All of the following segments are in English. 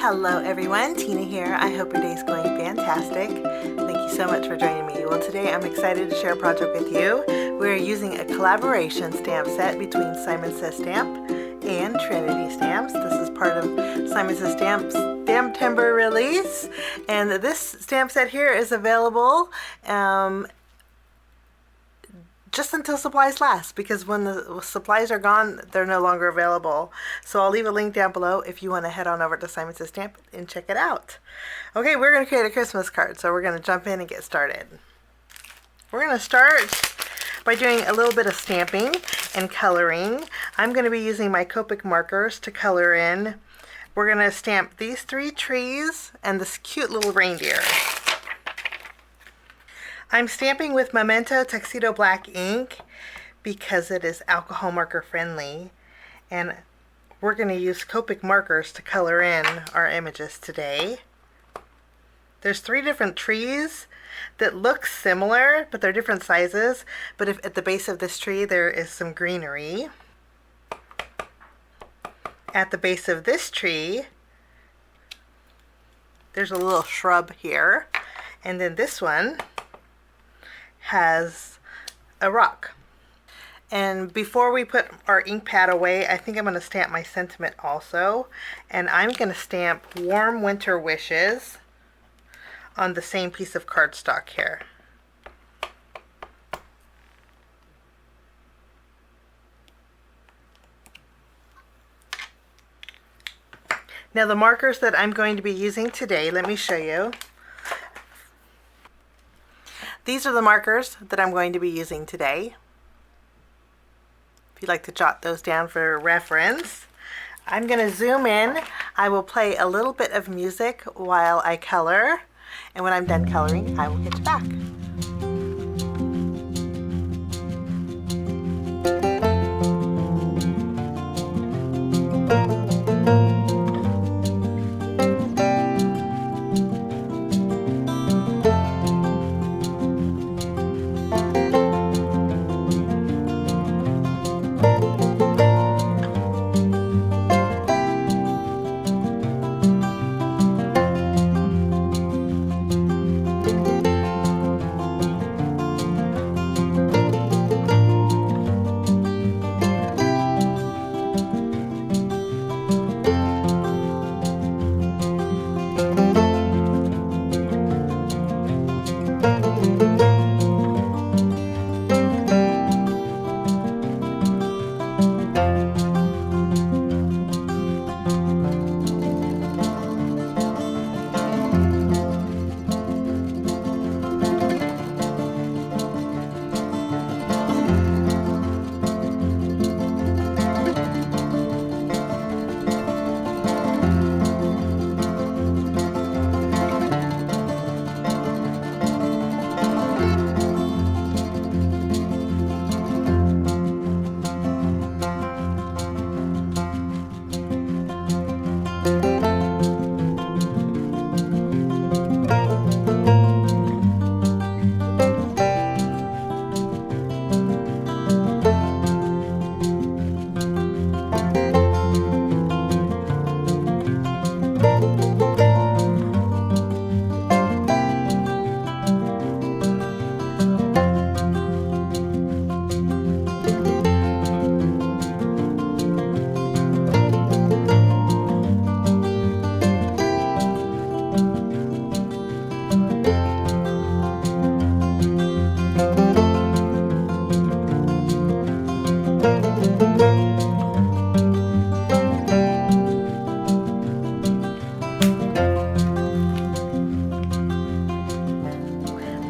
Hello everyone, Tina here. I hope your day is going fantastic. Thank you so much for joining me. Well, today I'm excited to share a project with you. We're using a collaboration stamp set between Simon Trinity Stamp and Trinity Stamps. This is part of Simon Trinity Stamps STAMPtember release, and this stamp set here is available just until supplies last, because when the supplies are gone, they're no longer available. So I'll leave a link down below if you want to head on over to Simon Trinity Stamp and check it out. Okay, we're going to create a Christmas card, so we're going to jump in and get started. We're going to start by doing a little bit of stamping and coloring. I'm going to be using my Copic markers to color in. We're going to stamp these 3 trees and this cute little reindeer. I'm stamping with Memento Tuxedo Black ink because it is alcohol marker friendly, and we're going to use Copic markers to color in our images today. There's 3 different trees that look similar, but they're different sizes. But if at the base of this tree there is some greenery. At the base of this tree there's a little shrub here, and then this one has a rock. And before we put our ink pad away, I think I'm going to stamp my sentiment also, and I'm going to stamp Warm Winter Wishes on the same piece of cardstock here. Now the markers that I'm going to be using today, let me show you. These are the markers that I'm going to be using today. If you'd like to jot those down for reference. I'm going to zoom in. I will play a little bit of music while I color, and when I'm done coloring, I will get you back.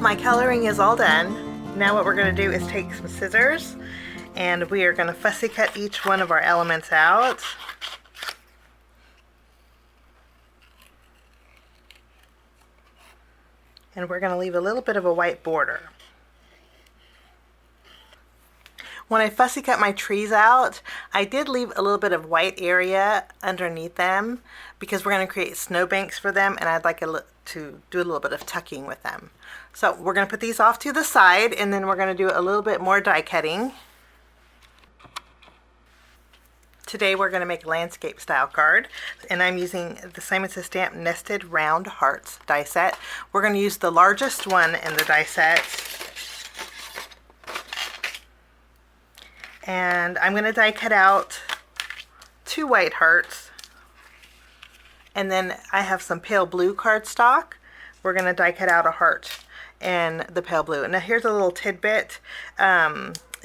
My coloring is all done. Now what we're going to do is take some scissors, and we are going to fussy cut each one of our elements out. And we're going to leave a little bit of a white border. When I fussy cut my trees out, I did leave a little bit of white area underneath them because we're going to create snowbanks for them, and I'd like to do a little bit of tucking with them. So we're going to put these off to the side, and then we're going to do a little bit more die cutting. Today we're going to make a landscape style card, and I'm using the Simon Trinity Stamp Nested Round Hearts die set. We're going to use the largest one in the die set, and I'm going to die cut out 2 white hearts, and then I have some pale blue cardstock. We're going to die cut out a heart in the pale blue. Now here's a little tidbit.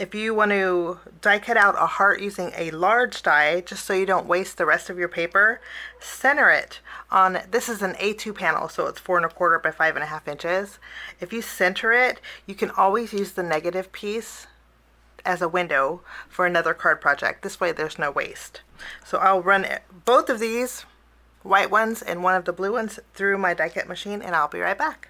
If you want to die cut out a heart using a large die, just so you don't waste the rest of your paper, center it on, this is an A2 panel, so it's 4 1/4 by 5 1/2 inches. If you center it, you can always use the negative piece as a window for another card project. This way there's no waste. So I'll run both of these white ones and one of the blue ones through my die cut machine, and I'll be right back.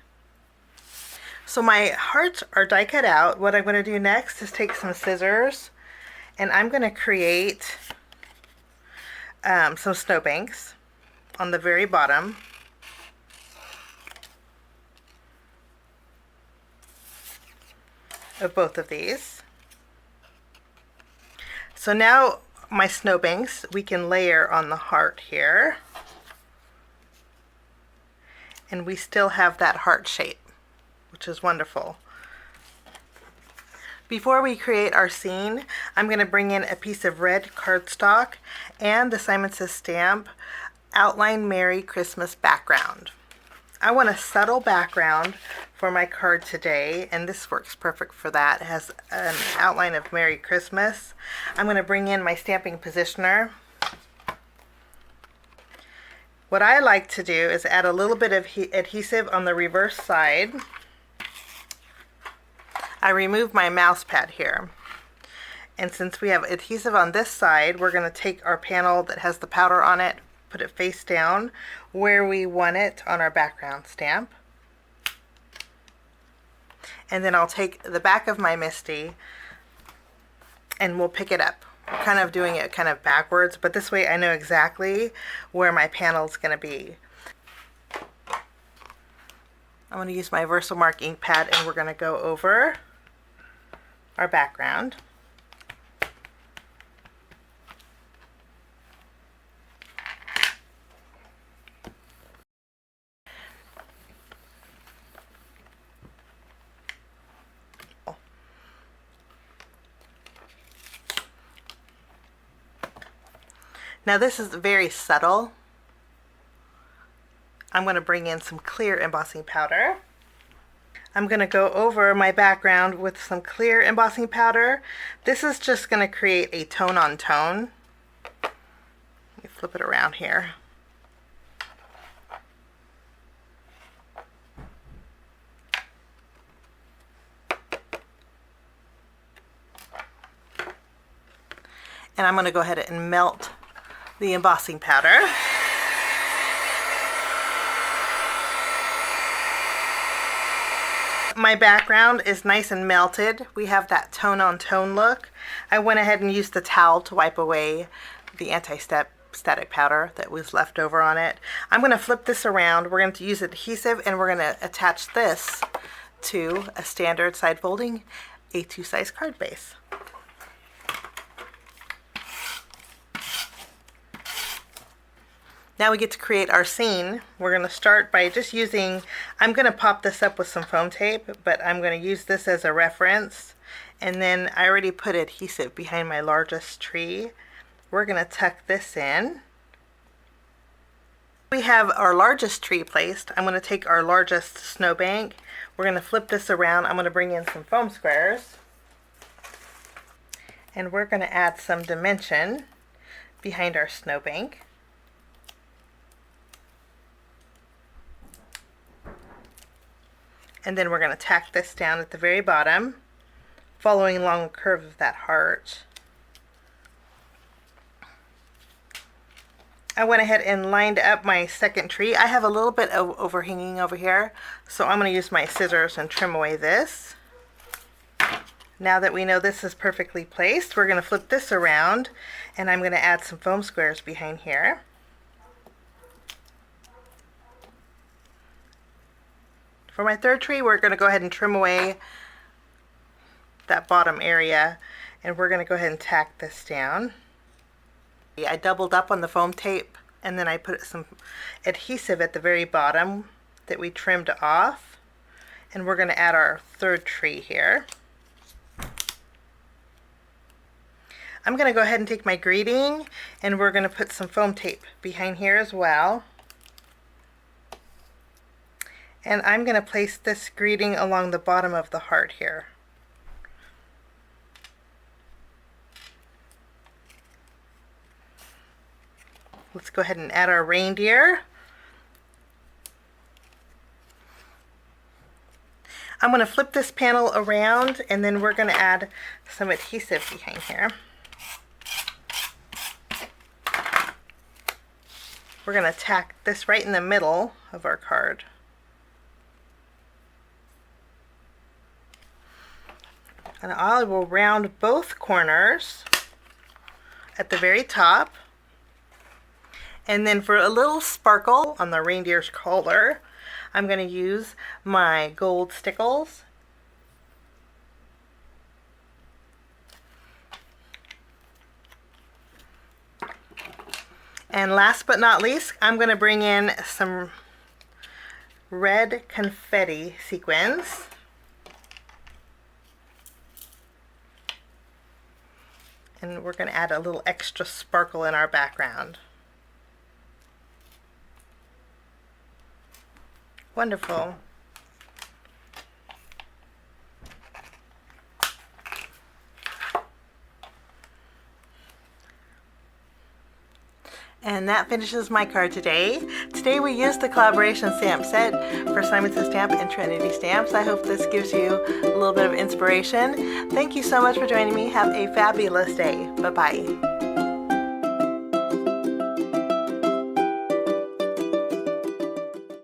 So my hearts are die cut out. What I'm going to do next is take some scissors, and I'm going to create some snowbanks on the very bottom. Of both of these. So now my snowbanks we can layer on the heart here, and we still have that heart shape, which is wonderful. Before we create our scene, I'm going to bring in a piece of red cardstock and the Simon Trinity Stamp Outline Merry Christmas background. I want a subtle background for my card today, and this works perfect for that. It has an outline of Merry Christmas. I'm going to bring in my stamping positioner. What I like to do is add a little bit of adhesive on the reverse side. I remove my mouse pad here. And since we have adhesive on this side, we're going to take our panel that has the powder on it, put it face down where we want it on our background stamp. And then I'll take the back of my MISTI and we'll pick it up. We're kind of doing it kind of backwards, but this way I know exactly where my panel is going to be. I'm going to use my Versamark ink pad, and we're going to go over our background. Now this is very subtle. I'm going to bring in some clear embossing powder. I'm going to go over my background with some clear embossing powder. This is just going to create a tone on tone. Let me flip it around here. And I'm going to go ahead and melt the embossing powder. My background is nice and melted. We have that tone on tone look. I went ahead and used the towel to wipe away the anti-static powder that was left over on it. I'm going to flip this around. We're going to use adhesive, and we're going to attach this to a standard side folding A2 size card base. Now we get to create our scene. We're going to start by just using, I'm going to pop this up with some foam tape, but I'm going to use this as a reference. And then I already put adhesive behind my largest tree. We're going to tuck this in. We have our largest tree placed. I'm going to take our largest snowbank. We're going to flip this around. I'm going to bring in some foam squares. And we're going to add some dimension behind our snowbank. And then we're going to tack this down at the very bottom, following along the curve of that heart. I went ahead and lined up my second tree. I have a little bit of overhanging over here, so I'm going to use my scissors and trim away this. Now that we know this is perfectly placed, we're going to flip this around, and I'm going to add some foam squares behind here. For my third tree, we're going to go ahead and trim away that bottom area, and we're going to go ahead and tack this down. I doubled up on the foam tape, and then I put some adhesive at the very bottom that we trimmed off. And we're going to add our third tree here. I'm going to go ahead and take my greeting, and we're going to put some foam tape behind here as well. And I'm going to place this greeting along the bottom of the heart here. Let's go ahead and add our reindeer. I'm going to flip this panel around, and then we're going to add some adhesive behind here. We're going to tack this right in the middle of our card. And I will round both corners at the very top. And then for a little sparkle on the reindeer's collar, I'm going to use my gold Stickles. And last but not least, I'm going to bring in some red confetti sequins. And we're going to add a little extra sparkle in our background. Wonderful. And that finishes my card today. Today we used the collaboration stamp set for Simon Stamp and Trinity Stamps. I hope this gives you a little bit of inspiration. Thank you so much for joining me. Have a fabulous day. Bye-bye.